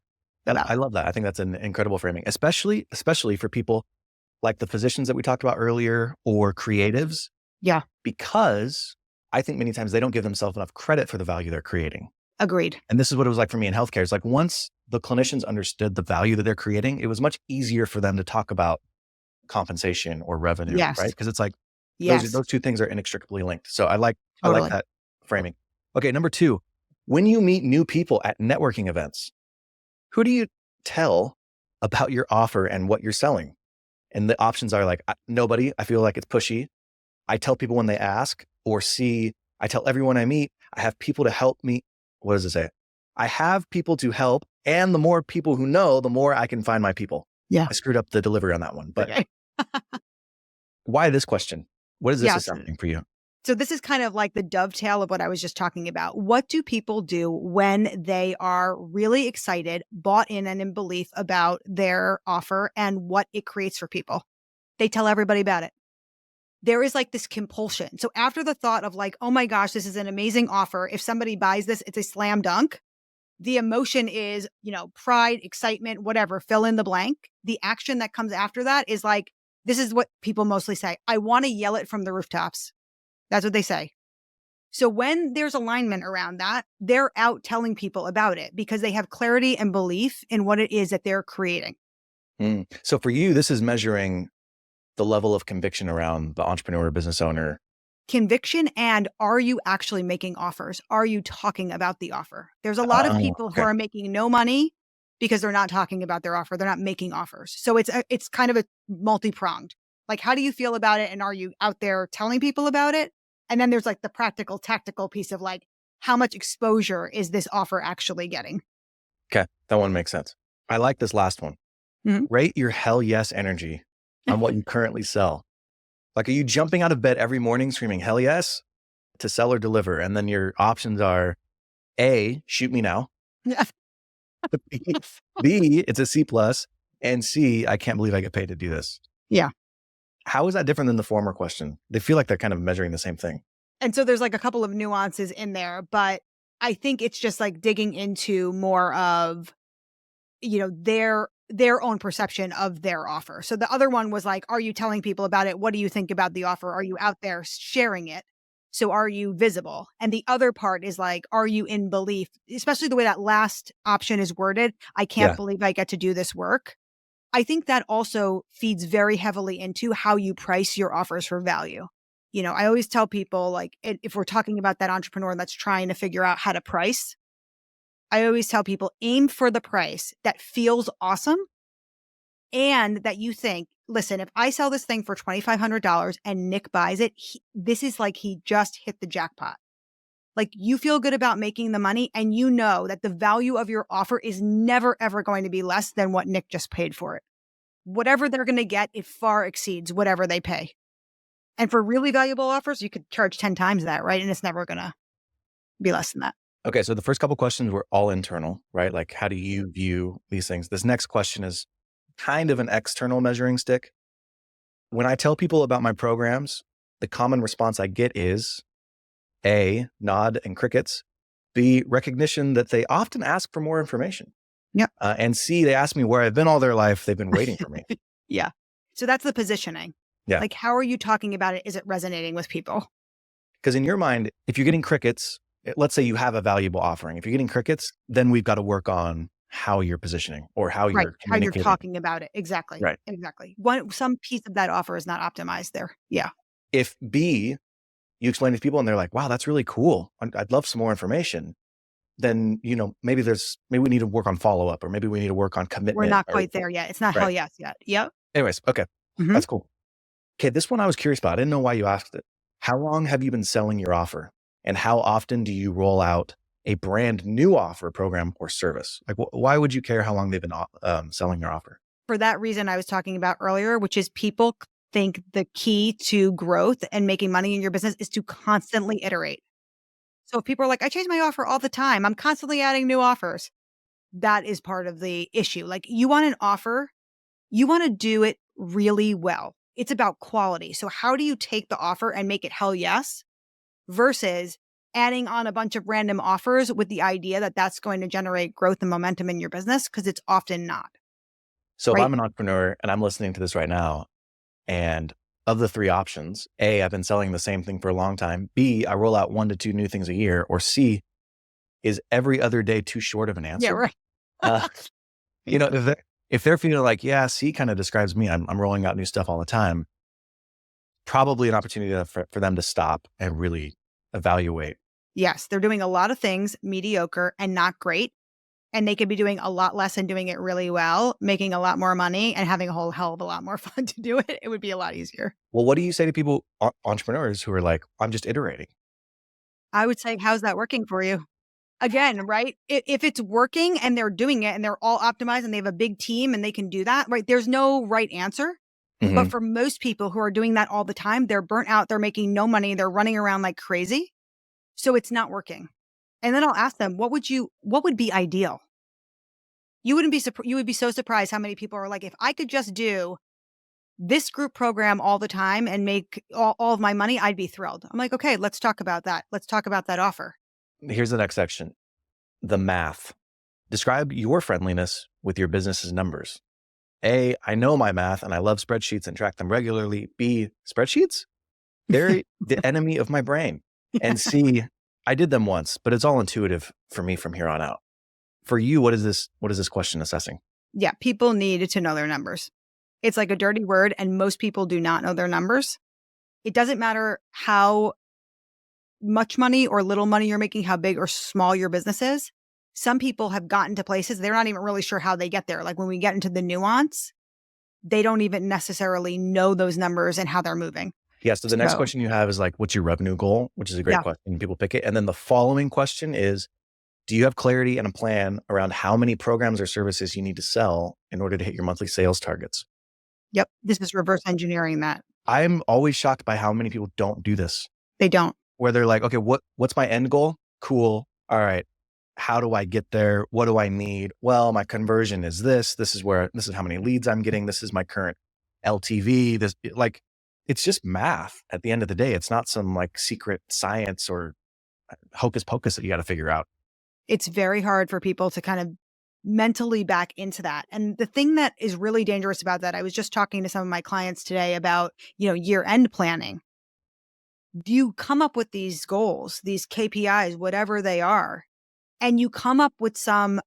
A: about.
B: I love that. I think that's an incredible framing, especially for people like the physicians that we talked about earlier or creatives.
A: Yeah.
B: Because I think many times they don't give themselves enough credit for the value they're creating.
A: Agreed.
B: And this is what it was like for me in healthcare. It's like once the clinicians understood the value that they're creating, it was much easier for them to talk about compensation or revenue,
A: Yes.
B: right? Because it's like
A: Yes.
B: those two things are inextricably linked. So I like
A: Totally.
B: that framing. Okay, number 2, when you meet new people at networking events, who do you tell about your offer and what you're selling? And the options are like, nobody. I feel like it's pushy. I tell people when they ask, or C, I tell everyone I meet, I have people to help me. What does it say? I have people to help. And the more people who know, the more I can find my people.
A: Yeah.
B: I screwed up the delivery on that one. But
A: Okay.
B: why this question? What is this
A: Yes.
B: assessing for you?
A: So this is kind of like the dovetail of what I was just talking about. What do people do when they are really excited, bought in and in belief about their offer and what it creates for people? They tell everybody about it. There is like this compulsion. So after the thought of like, oh my gosh, this is an amazing offer. If somebody buys this, it's a slam dunk. The emotion is, pride, excitement, whatever, fill in the blank. The action that comes after that is like, this is what people mostly say. I want to yell it from the rooftops. That's what they say. So when there's alignment around that, they're out telling people about it because they have clarity and belief in what it is that they're creating.
B: So for you, this is measuring the level of conviction around the entrepreneur or business owner.
A: Conviction, and are you actually making offers? Are you talking about the offer? There's a lot of
B: Oh,
A: people who
B: okay.
A: are making no money because they're not talking about their offer. They're not making offers. So it's kind of a multi-pronged. Like, how do you feel about it? And are you out there telling people about it? And then there's like the practical, tactical piece of like, how much exposure is this offer actually getting?
B: Okay. That one makes sense. I like this last one.
A: Mhm.
B: Rate your hell yes energy on what you currently sell. Like, are you jumping out of bed every morning screaming hell yes to sell or deliver? And then your options are A, shoot me now. B, it's a C plus. And C, I can't believe I get paid to do this.
A: Yeah.
B: How is that different than the former question? They feel like they're kind of measuring the same thing.
A: And so there's like a couple of nuances in there, but I think it's just like digging into more of, their own perception of their offer. So the other one was like, are you telling people about it? What do you think about the offer? Are you out there sharing it? So are you visible? And the other part is like, are you in belief? Especially the way that last option is worded. I can't
B: Yeah.
A: believe I get to do this work. I think that also feeds very heavily into how you price your offers for value. I always tell people like if we're talking about that entrepreneur that's trying to figure out how to price, I always tell people aim for the price that feels awesome and that you think, listen, if I sell this thing for $2,500 and Nick buys it, this is like he just hit the jackpot. Like you feel good about making the money and you know that the value of your offer is never, ever going to be less than what Nick just paid for it. Whatever they're going to get, it far exceeds whatever they pay. And for really valuable offers, you could charge 10 times that, right? And it's never going to be less than that.
B: Okay. So the first couple questions were all internal, right? Like, how do you view these things? This next question is kind of an external measuring stick. When I tell people about my programs, the common response I get is A, nod and crickets. B, recognition that they often ask for more information.
A: Yep.
B: And C, they ask me where I've been all their life. They've been waiting for me.
A: Yeah. So that's the positioning.
B: Yeah.
A: Like, how are you talking about it? Is it resonating with people?
B: Because in your mind, if you're getting crickets, let's say you have a valuable offering. If you're getting crickets, then we've got to work on how you're positioning or how
A: Right.
B: you're
A: How you're
B: communicating.
A: talking about it. Exactly.
B: Right.
A: Exactly. Some piece of that offer is not optimized there. Yeah.
B: If B, you explain to people and they're like, wow, that's really cool. I'd love some more information. Then, maybe we need to work on follow-up, or maybe we need to work on
A: We're
B: commitment.
A: not quite there yet. It's not hell
B: Right.
A: yes yet. Yep.
B: Anyways, okay.
A: Mhm.
B: That's cool. Okay, this one I was curious about. I didn't know why you asked it. How long have you been selling your offer? And how often do you roll out a brand new offer, program, or service? Like, why would you care how long they've been selling your offer?
A: For that reason I was talking about earlier, which is people think the key to growth and making money in your business is to constantly iterate. So if people are like, I change my offer all the time, I'm constantly adding new offers. That is part of the issue. Like you want an offer, you want to do it really well. It's about quality. So how do you take the offer and make it hell yes versus adding on a bunch of random offers with the idea that that's going to generate growth and momentum in your business? Because it's often not,
B: So if
A: right?
B: I'm an entrepreneur and I'm listening to this right now, and of the three options, A, I've been selling the same thing for a long time. B, I roll out 1 to 2 new things a year. Or C, is every other day too short of an
A: Yeah,
B: answer?
A: right.
B: Uh, if they're feeling like, yeah, C kind of describes me, I'm rolling out new stuff all the time, probably an opportunity for them to stop and really evaluate.
A: Yes, they're doing a lot of things mediocre and not great. And they could be doing a lot less and doing it really well, making a lot more money and having a whole hell of a lot more fun to do it. It would be a lot easier.
B: Well, what do you say to people, entrepreneurs who are like, I'm just iterating?
A: I would say, how's that working for you? Again, right? If it's working and they're doing it and they're all optimized and they have a big team and they can do that, right? There's no right answer. But
B: Mhm.
A: for most people who are doing that all the time, they're burnt out. They're making no money. They're running around like crazy. So it's not working. And then I'll ask them, what would be ideal? You would be so surprised how many people are like, if I could just do this group program all the time and make all of my money, I'd be thrilled. I'm like, okay, let's talk about that. Let's talk about that offer.
B: Here's the next section. The math. Describe your friendliness with your business's numbers. A, I know my math and I love spreadsheets and track them regularly. B, spreadsheets? They're the enemy of my brain. And C, I did them once, but it's all intuitive for me from here on out. For you, what is this question assessing?
A: Yeah, people need to know their numbers. It's like a dirty word, and most people do not know their numbers. It doesn't matter how much money or little money you're making, how big or small your business is. Some people have gotten to places they're not even really sure how they get there. Like when we get into the nuance, they don't even necessarily know those numbers and how they're moving.
B: Yeah. So the next
A: So,
B: question you have is like, what's your revenue goal? Which is a great
A: yeah.
B: question. People pick it. And then the following question is, do you have clarity and a plan around how many programs or services you need to sell in order to hit your monthly sales targets?
A: Yep. This is reverse engineering that.
B: I'm always shocked by how many people don't do this,
A: They don't.
B: where they're like, okay, what's my end goal? Cool. All right. How do I get there? What do I need? Well, my conversion is this. This is how many leads I'm getting. This is my current LTV. It's just math at the end of the day. It's not some like secret science or hocus pocus that you got to figure out.
A: It's very hard for people to kind of mentally back into that. And the thing that is really dangerous about that, I was just talking to some of my clients today about, year-end planning. You come up with these goals, these KPIs, whatever they are, and you come up with some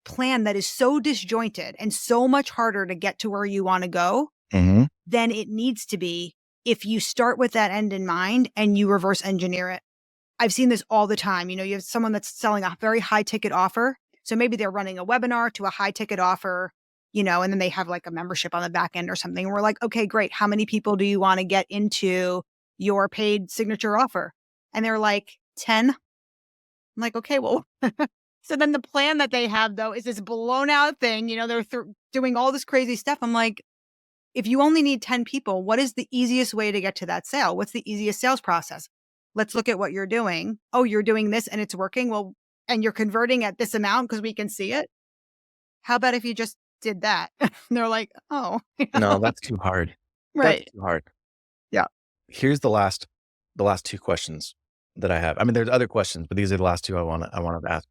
A: plan that is so disjointed and so much harder to get to where you want to go
B: Mm-hmm.
A: than it needs to be if you start with that end in mind and you reverse engineer it. I've seen this all the time. You have someone that's selling a very high ticket offer. So maybe they're running a webinar to a high ticket offer, and then they have like a membership on the back end or something. And we're like, okay, great. How many people do you want to get into your paid signature offer? And they're like, 10. I'm like, okay, well, so then the plan that they have though is this blown out thing. They're doing all this crazy stuff. I'm like, if you only need 10 people, what is the easiest way to get to that sale? What's the easiest sales process? Let's look at what you're doing. Oh, you're doing this and it's working. Well, and you're converting at this amount because we can see it. How about if you just did that? And they're like, oh,
B: No, that's too hard. That's
A: right.
B: too hard.
A: Yeah.
B: Here's the last two questions that I have. I mean, there's other questions, but these are the last two I wanted to ask.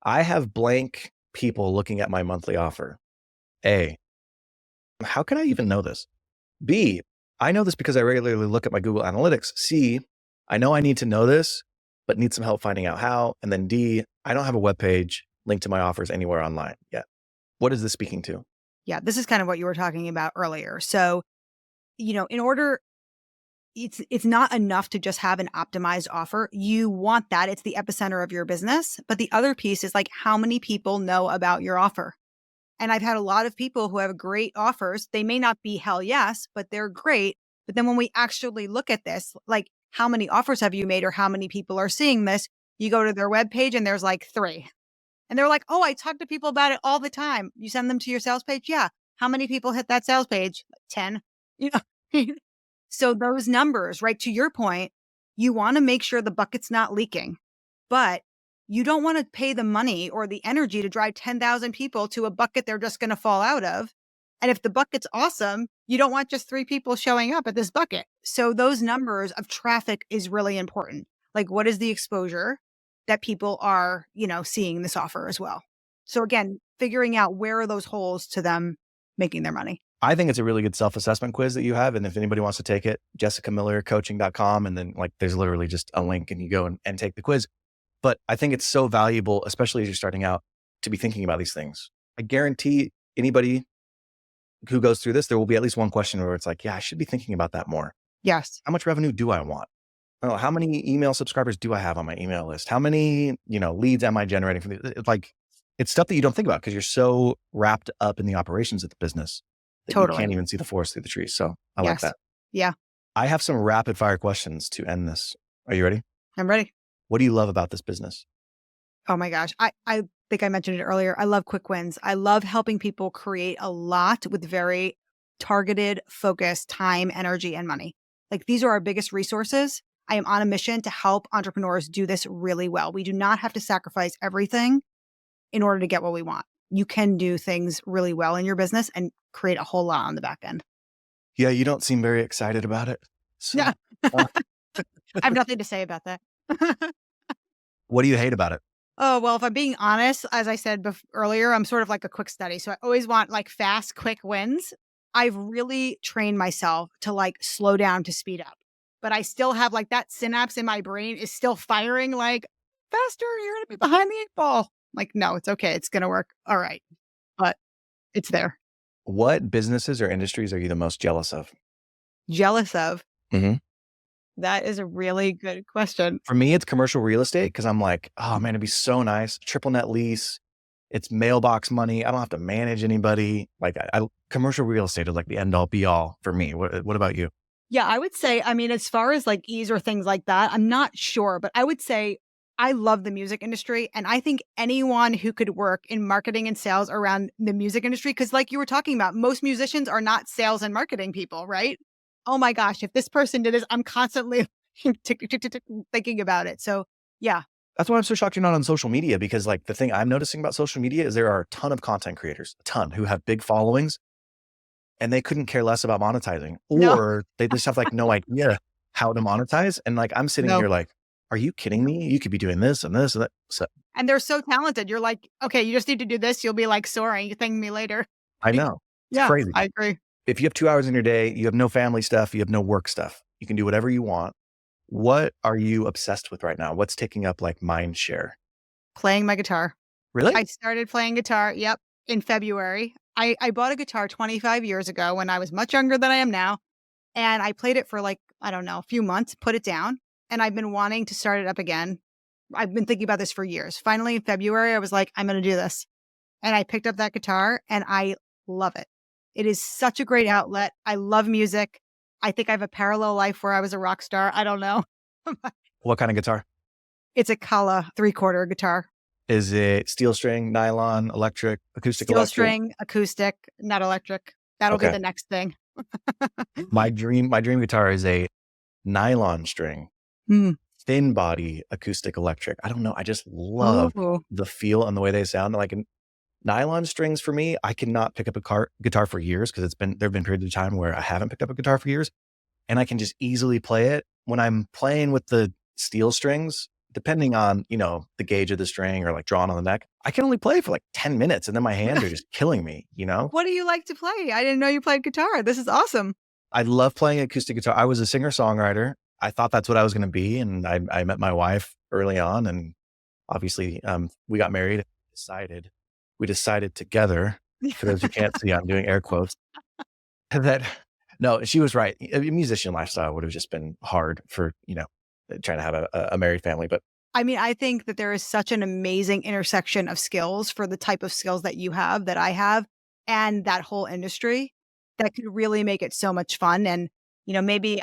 B: I have blank people looking at my monthly offer. A, how can I even know this? B, I know this because I regularly look at my Google Analytics. C, I know I need to know this, but need some help finding out how. And then D, I don't have a web page linked to my offers anywhere online yet. What is this speaking to?
A: Yeah. This is kind of what you were talking about earlier. So, in order, it's not enough to just have an optimized offer. You want that. It's the epicenter of your business. But the other piece is like, how many people know about your offer? And I've had a lot of people who have great offers. They may not be hell yes, but they're great. But then when we actually look at this, like how many offers have you made or how many people are seeing this? You go to their webpage and there's like 3. And they're like, oh, I talk to people about it all the time. You send them to your sales page? Yeah. How many people hit that sales page? 10. You know, so those numbers, right? To your point, you want to make sure the bucket's not leaking, but you don't want to pay the money or the energy to drive 10,000 people to a bucket they're just going to fall out of. And if the bucket's awesome, you don't want just 3 people showing up at this bucket. So those numbers of traffic is really important. Like what is the exposure that people are, seeing this offer as well. So again, figuring out where are those holes to them making their money.
B: I think it's a really good self-assessment quiz that you have. And if anybody wants to take it, jessicamillercoaching.com. And then there's literally just a link and you go and take the quiz. But I think it's so valuable, especially as you're starting out, to be thinking about these things. I guarantee anybody who goes through this, there will be at least one question where it's like, yeah, I should be thinking about that more.
A: Yes.
B: How much revenue do I want? Oh, how many email subscribers do I have on my email list? How many, leads am I generating from it's stuff that you don't think about because you're so wrapped up in the operations of the business that you
A: Totally.
B: can't even see the forest through the trees. So I like
A: Yes.
B: that.
A: Yeah.
B: I have some rapid fire questions to end this. Are you ready?
A: I'm ready.
B: What do you love about this business?
A: Oh my gosh. I think I mentioned it earlier. I love quick wins. I love helping people create a lot with very targeted, focused time, energy, and money. Like these are our biggest resources. I am on a mission to help entrepreneurs do this really well. We do not have to sacrifice everything in order to get what we want. You can do things really well in your business and create a whole lot on the back end.
B: Yeah, you don't seem very excited about it. So,
A: Yeah.
B: uh,
A: I have nothing to say about that.
B: what do you hate about it?
A: Oh, well, if I'm being honest, as I said earlier, I'm sort of like a quick study. So I always want like fast, quick wins. I've really trained myself to like slow down to speed up. But I still have like that synapse in my brain is still firing like faster. You're going to be behind the eight ball. Like, no, it's okay. It's going to work. All right. But it's there.
B: What businesses or industries are you the most jealous of?
A: Jealous of.
B: Mhm.
A: That is a really good question.
B: For me, it's commercial real estate because I'm like, oh man, it'd be so nice. Triple net lease. It's mailbox money. I don't have to manage anybody. Like commercial real estate is like the end all be all for me. What about you?
A: Yeah, I would say, I mean, as far as like ease or things like that, I'm not sure, but I would say I love the music industry. And I think anyone who could work in marketing and sales around the music industry, because like you were talking about, most musicians are not sales and marketing people, right? Oh my gosh, if this person did this, I'm constantly thinking about it. So yeah,
B: That's why I'm so shocked you're not on social media because like the thing I'm noticing about social media is there are a ton of content creators, a ton who have big followings and they couldn't care less about monetizing
A: no,
B: or they just have like no idea how to monetize. And like, I'm sitting
A: no.
B: here like, are you kidding me? You could be doing this and this and that. So
A: And they're so talented. You're like, okay, you just need to do this. You'll be like soaring. You thank me later.
B: I
A: Like,
B: know it's
A: yeah,
B: crazy.
A: I agree.
B: If you have 2 hours in your day, you have no family stuff, you have no work stuff, you can do whatever you want. What are you obsessed with right now? What's taking up like mind share?
A: Playing my guitar.
B: Really?
A: I started playing guitar, yep, in February. I bought a guitar 25 years ago when I was much younger than I am now, and I played it for, like, I don't know, a few months, put it down, and I've been wanting to start it up again. I've been thinking about this for years. Finally, in February, I was like, "I'm gonna do this," and I picked up that guitar, and I love it. It is such a great outlet. I love music. I think I have a parallel life where I was a rock star. I don't know.
B: What kind of guitar?
A: It's a Kala three-quarter guitar.
B: Is it steel string, nylon, electric, acoustic
A: Steel
B: electric?
A: string, acoustic, not electric. That'll be
B: Okay.
A: the next thing.
B: My dream guitar is a nylon string,
A: Mm.
B: thin body acoustic electric. I don't know. I just love
A: Ooh.
B: the feel and the way they sound. Like nylon strings for me, I cannot pick up a guitar for years because there've been periods of time where I haven't picked up a guitar for years and I can just easily play it. When I'm playing with the steel strings, depending on, the gauge of the string or like drawn on the neck, I can only play for like 10 minutes and then my hands are just killing me,
A: What do you like to play? I didn't know you played guitar. This is awesome.
B: I love playing acoustic guitar. I was a singer-songwriter. I thought that's what I was going to be. And I met my wife early on and obviously we got married. We decided together, for those who can't see, I'm doing air quotes, that no, she was right. A musician lifestyle would have just been hard for, trying to have a married family. But
A: I mean, I think that there is such an amazing intersection of skills for the type of skills that you have, that I have, and that whole industry that could really make it so much fun. And, maybe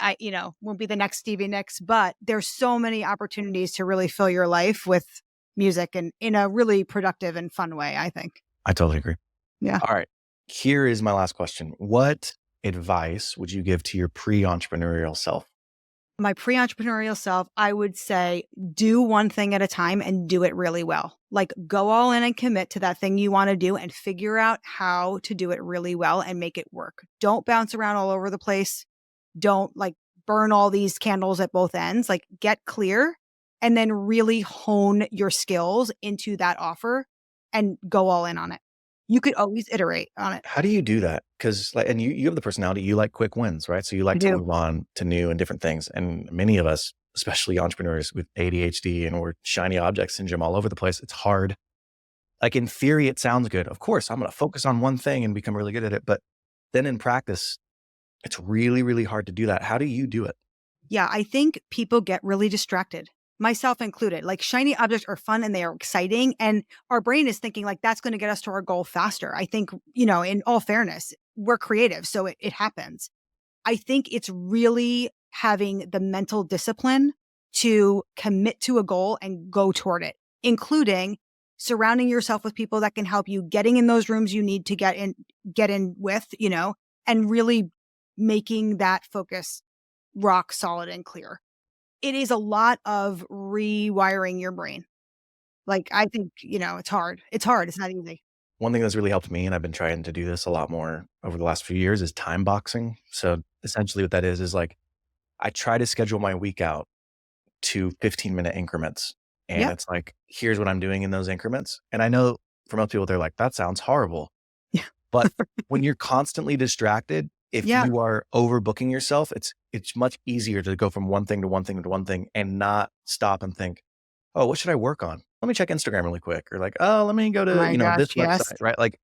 A: won't be the next Stevie Nicks, but there's so many opportunities to really fill your life with music and in a really productive and fun way, I think.
B: I totally agree.
A: Yeah.
B: All right. Here is my last question. What advice would you give to your pre-entrepreneurial self?
A: My pre-entrepreneurial self, I would say do one thing at a time and do it really well. Like go all in and commit to that thing you want to do and figure out how to do it really well and make it work. Don't bounce around all over the place. Don't like burn all these candles at both ends. Like get clear and then really hone your skills into that offer and go all in on it. You could always iterate on it.
B: How do you do that? Because and you have the personality, you like quick wins, right? So you
A: I
B: like to
A: do.
B: move on to new and different things. And many of us, especially entrepreneurs with ADHD and we're shiny object syndrome all over the place, it's hard. Like in theory, it sounds good. Of course, I'm going to focus on one thing and become really good at it. But then in practice, it's really, really hard to do that. How do you do it?
A: Yeah, I think people get really distracted, myself included. Like shiny objects are fun and they are exciting. And our brain is thinking like that's going to get us to our goal faster. I think, in all fairness, we're creative. So it happens. I think it's really having the mental discipline to commit to a goal and go toward it. including surrounding yourself with people that can help you, getting in those rooms you need to get in with, and really making that focus rock solid and clear. It is a lot of rewiring your brain. Like, I think, it's hard. It's hard. It's not easy.
B: One thing that's really helped me, and I've been trying to do this a lot more over the last few years, is time boxing. So essentially what that is like I try to schedule my week out to 15-minute increments. And
A: Yep.
B: it's like, here's what I'm doing in those increments. And I know for most people, they're like, that sounds horrible.
A: Yeah.
B: But when you're constantly distracted, if
A: Yeah.
B: you are overbooking yourself, it's much easier to go from one thing to one thing to one thing and not stop and think, oh, what should I work on? Let me check Instagram really quick. Or like, oh, let me go to,
A: My
B: this
A: gosh, yes.
B: website, right? Like,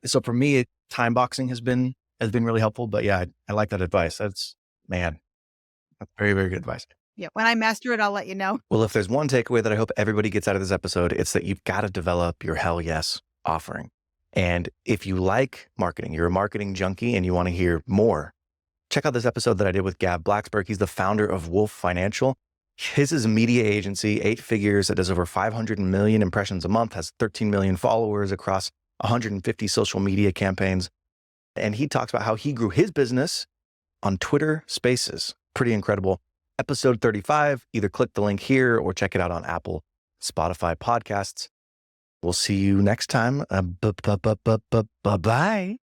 B: so for me, time boxing has been really helpful. But yeah, I like that advice. That's very, very good advice.
A: Yeah. When I master it, I'll let you know.
B: Well, if there's one takeaway that I hope everybody gets out of this episode, it's that you've got to develop your hell yes offering. And if you like marketing, you're a marketing junkie and you want to hear more, check out this episode that I did with Gab Blacksburg. He's the founder of Wolf Financial. His is a media agency, 8 figures, that does over 500 million impressions a month, has 13 million followers across 150 social media campaigns. And he talks about how he grew his business on Twitter Spaces. Pretty incredible. Episode 35, either click the link here or check it out on Apple, Spotify podcasts. We'll see you next time. Bye-bye.